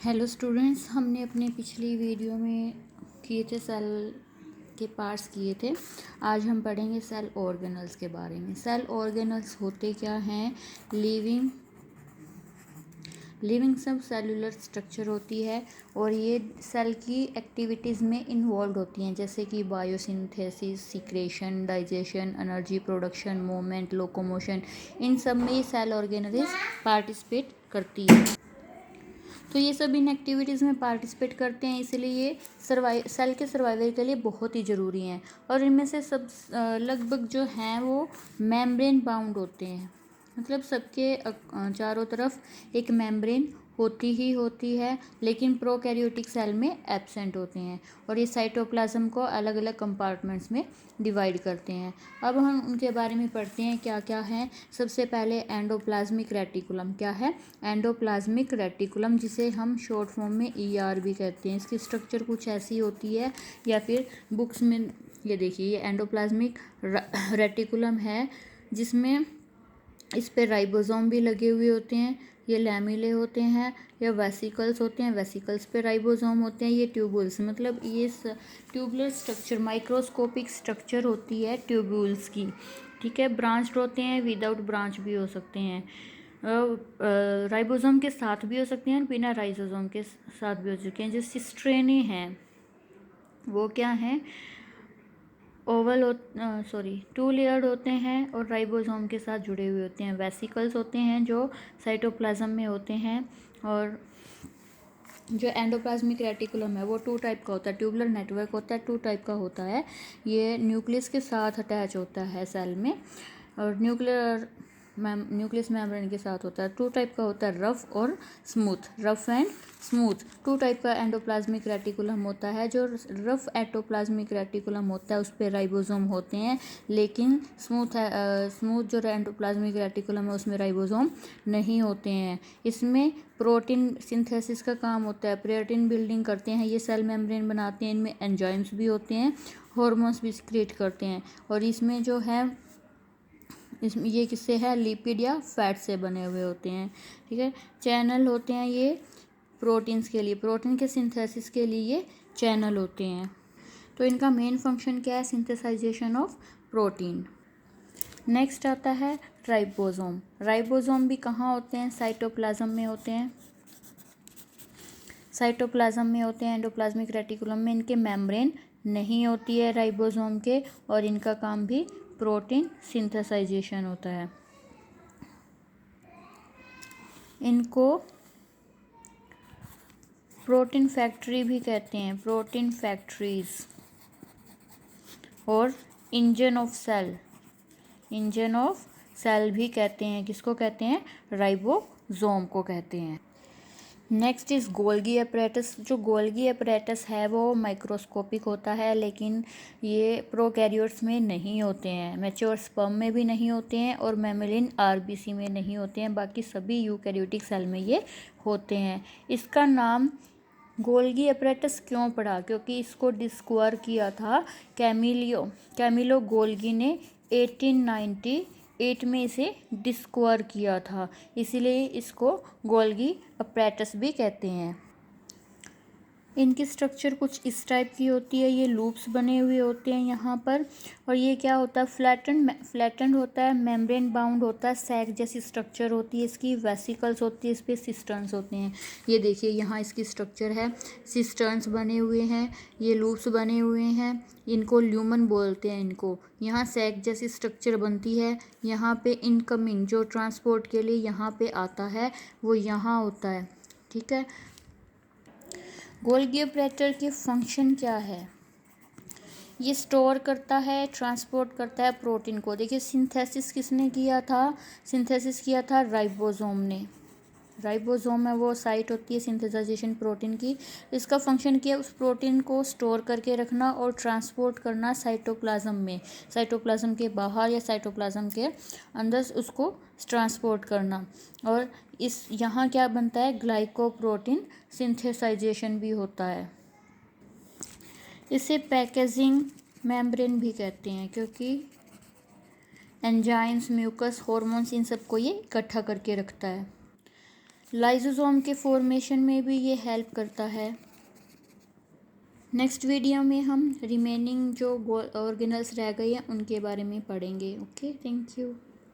Hello students, हमने अपने पिछली वीडियो में किए थे सेल के पार्ट्स किए थे। आज हम पढ़ेंगे सेल ऑर्गेनल्स के बारे में। सेल ऑर्गेनल्स होते क्या हैं? लिविंग सब सेलुलर स्ट्रक्चर होती है और ये सेल की एक्टिविटीज़ में इन्वॉल्व होती हैं, जैसे कि biosynthesis, secretion, digestion, energy production, movement, locomotion. इन सब में ये सेल ऑर्गेनल्स पार्टिसिपेट करती है। तो ये सब इन एक्टिविटीज़ में पार्टिसिपेट करते हैं, इसलिए ये सेल के सर्वाइवल के लिए बहुत ही ज़रूरी हैं। और इनमें से सब लगभग जो हैं वो मेम्ब्रेन बाउंड होते हैं, मतलब सबके चारों तरफ एक मेम्ब्रेन होती ही होती है, लेकिन प्रोकैरियोटिक सेल में एब्सेंट होते हैं और ये साइटोप्लाज्म को अलग अलग कंपार्टमेंट्स में डिवाइड करते हैं। अब हम उनके बारे में पढ़ते हैं क्या क्या है। सबसे पहले एंडोप्लाज्मिक रेटिकुलम। क्या है? एंडोप्लाज्मिक रेटिकुलम, जिसे हम शॉर्ट फॉर्म में ER भी कहते हैं। इसकी स्ट्रक्चर कुछ ऐसी होती है, या फिर बुक्स में ये देखिए, ये एंडोप्लाज्मिक रेटिकुलम है, जिसमें इस पे राइबोसोम भी लगे हुए होते हैं। ये लैमिले होते हैं, या वेसिकल्स होते हैं, वेसिकल्स पे राइबोसोम होते हैं। ये ट्यूबुल्स, मतलब ये ट्यूबुलर स्ट्रक्चर, माइक्रोस्कोपिक स्ट्रक्चर होती है ट्यूबुल्स की। ठीक है, ब्रांच्ड होते हैं, विदाउट ब्रांच भी हो सकते हैं, राइबोसोम के साथ भी हो सकते हैं और बिना राइबोसोम के साथ भी हो सकते हैं। जो सिस्ट्रेनी हैं वो क्या हैं? टू लेयर्ड होते हैं और राइबोसोम के साथ जुड़े हुए होते हैं। वेसिकल्स होते हैं जो साइटोप्लाज्म में होते हैं। और जो एंडोप्लाज्मिक रेटिकुलम है वो 2 टाइप का होता है। ट्यूबुलर नेटवर्क होता है, 2 टाइप का होता है। ये न्यूक्लियस के साथ अटैच होता है सेल में, और न्यूक्लियस मेम्ब्रेन के साथ होता है। 2 टाइप का होता है, रफ और smooth, rough and smooth. 2 type का एंडोप्लाज्मिक रेटिकुलम होता है। जो रफ एंडोप्लाज्मिक रेटिकुलम होता है उस पर राइबोसोम होते हैं, लेकिन स्मूथ जो एंडोप्लाज्मिक रेटिकुलम है उसमें राइबोसोम नहीं होते हैं। इसमें प्रोटीन सिंथेसिस का काम होता है, प्रोटीन बिल्डिंग करते हैं, ये सेल मेम्ब्रेन बनाते हैं। इनमें एंजाइम्स भी होते हैं, हार्मोन्स भी सिक्रेट करते हैं। और इसमें जो है, इसमें ये किससे है? लिपिड या फैट से बने हुए होते हैं। ठीक है, चैनल होते हैं ये प्रोटीन्स के लिए, प्रोटीन के सिंथेसिस के लिए ये चैनल होते हैं। तो इनका मेन फंक्शन क्या है? सिंथेसाइजेशन ऑफ प्रोटीन। नेक्स्ट आता है राइबोसोम। राइबोसोम भी कहाँ होते हैं? साइटोप्लाज्म में होते हैं। साइटोप्लाज्म में होते हैं, एंडोप्लाज्मिक रेटिकुलम में। इनके मेम्ब्रेन नहीं होती है राइबोसोम के, और इनका काम भी प्रोटीन सिंथेसाइजेशन होता है। इनको प्रोटीन फैक्ट्री भी कहते हैं, प्रोटीन फैक्ट्रीज। और इंजन ऑफ सेल भी कहते हैं। किसको कहते हैं? राइबोसोम को कहते हैं। Next is Golgi apparatus. जो गोल्गी अपरेटस है वो माइक्रोस्कोपिक होता है, लेकिन ये प्रोकैरियोट्स में नहीं होते हैं, मैच्योर स्पर्म में भी नहीं होते हैं, और मैमेलिन RBC में नहीं होते हैं। बाकी सभी यूकैरियोटिक सेल में ये होते हैं। इसका नाम गोल्गी अपरेटस क्यों पड़ा? क्योंकि इसको डिस्कवर किया था कैमिलो गोल्गी ने 1898 में इसे डिस्कवर किया था, इसीलिए इसको गोल्गी अपरेटस भी कहते हैं। इनकी स्ट्रक्चर कुछ इस टाइप की होती है, ये लूप्स बने हुए होते हैं यहाँ पर। और ये क्या होता है? फ्लैटेंड होता है, मेम्ब्रेन बाउंड होता है, सैक जैसी स्ट्रक्चर होती है इसकी, वेसिकल्स होती है, इस पर सिस्टर्न्स होते हैं। ये देखिए यहाँ इसकी स्ट्रक्चर है, सिस्टर्न्स बने हुए हैं, ये लूप्स बने हुए हैं, इनको ल्यूमन बोलते हैं इनको। यहाँ सैक जैसी स्ट्रक्चर बनती है, यहाँ पे इनकमिंग जो ट्रांसपोर्ट के लिए यहाँ पे आता है वो यहाँ होता है। ठीक है, गोल्गी अपरेटर के फंक्शन क्या है? ये स्टोर करता है, ट्रांसपोर्ट करता है प्रोटीन को। देखिए सिंथेसिस किसने किया था? सिंथेसिस किया था राइबोसोम ने। राइबोसोम है वो साइट होती है सिंथेसाइजेशन प्रोटीन की। इसका फंक्शन क्या है? उस प्रोटीन को स्टोर करके रखना और ट्रांसपोर्ट करना साइटोप्लाज्म में, साइटोप्लाज्म के बाहर या साइटोप्लाज्म के अंदर उसको ट्रांसपोर्ट करना। और इस यहाँ क्या बनता है? ग्लाइकोप्रोटीन सिंथेसाइजेशन भी होता है। इसे पैकेजिंग मेम्ब्रेन भी कहते हैं, क्योंकि एंजाइम्स, म्यूकस, हॉर्मोन्स, इन सबको ये इकट्ठा करके रखता है। लाइसोसोम के फॉर्मेशन में भी ये हेल्प करता है। नेक्स्ट वीडियो में हम रिमेनिंग जो ऑर्गेनल्स रह गए हैं उनके बारे में पढ़ेंगे। Okay, thank you.